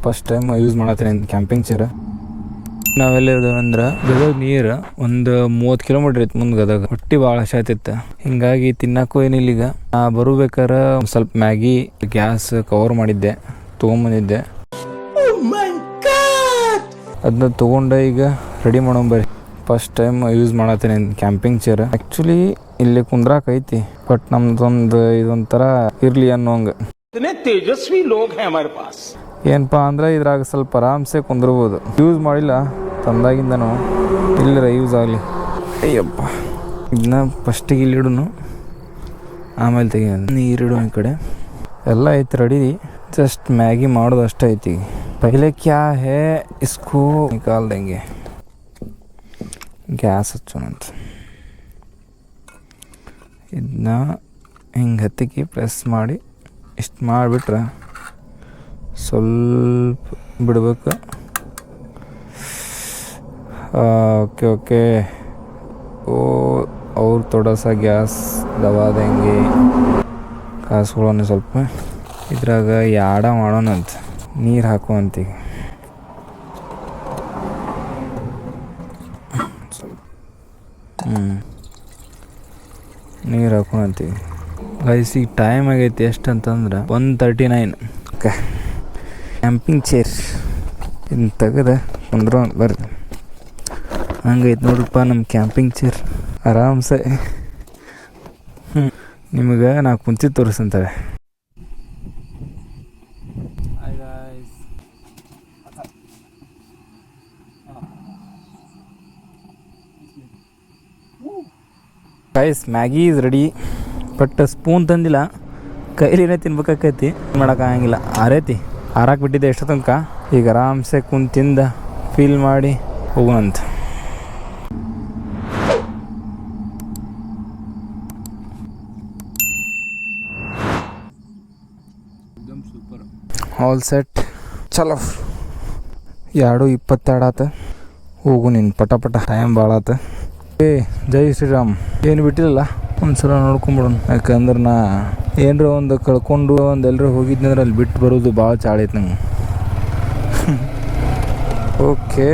First time use ಮಾಡತ್ತೀನಿ camping chair. ನಾವೆಲ್ಲಿದ್ದೇವೆ ಅಂದ್ರೆ ಗದಗ ನೀರು ಒಂದು 30 ಕಿಲೋಮೀಟರ್ ಇತ್ತು ಮುಂದೆ. ಗದಗ ಹೊಟ್ಟಿ ಭಾಳ ಹಸಿತಿತ್ತು, ಹಿಂಗಾಗಿ ತಿನ್ನಕ್ಕೂ ಏನಿಲ್ಲ. ಈಗ ಬರಬೇಕಾರೆ ಸ್ವಲ್ಪ ಮ್ಯಾಗಿ ಗ್ಯಾಸ್ ಕವರ್ ಮಾಡಿದ್ದೆ, ತೊಗೊಂಬಂದಿದ್ದೆ. ಅದನ್ನ ತೊಗೊಂಡೆ ಈಗ ರೆಡಿ ಮಾಡೋಣ. ಫಸ್ಟ್ ಟೈಮ್ ಯೂಸ್ ಮಾಡತ್ತೀನಿ ಕ್ಯಾಂಪಿಂಗ್ ಚೇರ್. ಆ್ಯಕ್ಚುಲಿ ಇಲ್ಲಿ ಕುಂದ್ರಾಕ್ ಐತಿ, ಬಟ್ ನಮ್ದೊಂದು ಇದೊಂಥರ ಇರಲಿ ಅನ್ನೋಂಗೆ. ತೇಜಸ್ವಿ ಲೋಗ್ ಹೈ ಹಮಾರೆ ಪಾಸ್. ಏನಪ್ಪ ಅಂದ್ರೆ ಇದ್ರಾಗ ಸ್ವಲ್ಪ ಆರಾಮ್ಸೆ ಕುಂದ್ರಬೋದು. ಯೂಸ್ ಮಾಡಿಲ್ಲ ತಂದಾಗಿಂದನು, ಇಲ್ಲರ ಯೂಸ್ ಆಗಲಿ. ಅಯ್ಯಪ್ಪ, ಇದನ್ನ ಫಸ್ಟಿಗೆ ಇಲ್ಲಿಡೋನು, ಆಮೇಲೆ ತೆಗಿ ನೀರಿಡೋ. ಈ ಕಡೆ ಎಲ್ಲ ಐತಿ ರೆಡಿ, ಜಸ್ಟ್ ಮ್ಯಾಗಿ ಮಾಡೋದು ಅಷ್ಟೇ ಐತಿ. ಪಹಲೆ ಕ್ಯಾ ಹೇ ಇಸ್ಕೋ ನಿಕಾಲ್ ದೇಂಗೆ. ಗ್ಯಾಸ್ ಹಚ್ಚೋಣಂತ. ಇದನ್ನ ಹಿಂಗೆ ಹತ್ತಿಕ್ಕಿ ಪ್ರೆಸ್ ಮಾಡಿ ಇಷ್ಟು ಮಾಡಿಬಿಟ್ರೆ ಸ್ವಲ್ಪ ಬಿಡ್ಬೇಕು. Okay okay. ಓ ಅವ್ರು ಥೋಡಾ ಸಾ ಗ್ಯಾಸ್ ದಬಾ ದೇಂಗೆ. ಕಾಸ್ಕೊಳ್ಳೋಣ ಸ್ವಲ್ಪ. ಇದ್ರಾಗ ಯಾಡ ಮಾಡೋಣಂತ, ನೀರು ಹಾಕುವಂತೀಗ. ನೀರು ಹಾಕೊಂತೀವಿ ಗೈಸ್. ಈಗ ಟೈಮ್ ಆಗೈತಿ ಎಷ್ಟು ಅಂತಂದ್ರೆ 1:39. ಓಕೆ, ಕ್ಯಾಂಪಿಂಗ್ ಚೇರ್ ಇನ್ನು ತೆಗೆದ ಕುಂದ್ರು ಬರ್ರಿ. ಹಂಗೈತೆ ನೋಡ್ರಪ್ಪ ನಮ್ಮ ಕ್ಯಾಂಪಿಂಗ್ ಚೇರ್. ಆರಾಮ್ಸೆ ನಿಮಗೆ ನಾ ಕುಂತಿದ್ದು ತೋರಿಸ್ತಂತಾರೆ. Guys Maggi is ready, but spoon ತಂದಿಲ್ಲ, ಕೈಲಿನೇ ತಿನ್ಬೇಕಾಕೈತಿ. ಮಾಡೋಕ್ಕಾಗಂಗಿಲ್ಲ, ಆರೈತಿ. ಆರಾಕ್ ಬಿಟ್ಟಿದ್ದೆ ಎಷ್ಟು ತನಕ. ಈಗ ಆರಾಮ್ಸೆ ಕುಂತು ತಿಂದ ಫೀಲ್ ಮಾಡಿ ಹೋಗೋಣಂತ. ಆಲ್ ಸೆಟ್, ಚಲೋ. 2:22 ಆತ. ಹೋಗು ನೀನು ಪಟ ಟೈಮ್ ಭಾಳ ಆತ. ಜೈ ಶ್ರೀರಾಮ್. ಏನು ಬಿಟ್ಟಿಲ್ಲ, ಒಂದ್ಸಲ ನೋಡ್ಕೊಂಬಿಡೋಣ. ಯಾಕಂದ್ರೆ ನಾ ಏನರ ಒಂದು ಕಳ್ಕೊಂಡು ಎಲ್ಲರೂ ಹೋಗಿದ್ನಿ ಅಂದ್ರೆ ಅಲ್ಲಿ ಬಿಟ್ಟು ಬರೋದು ಭಾಳ ಚಾಳೈತೆ ನಂಗೆ. ಓಕೆ.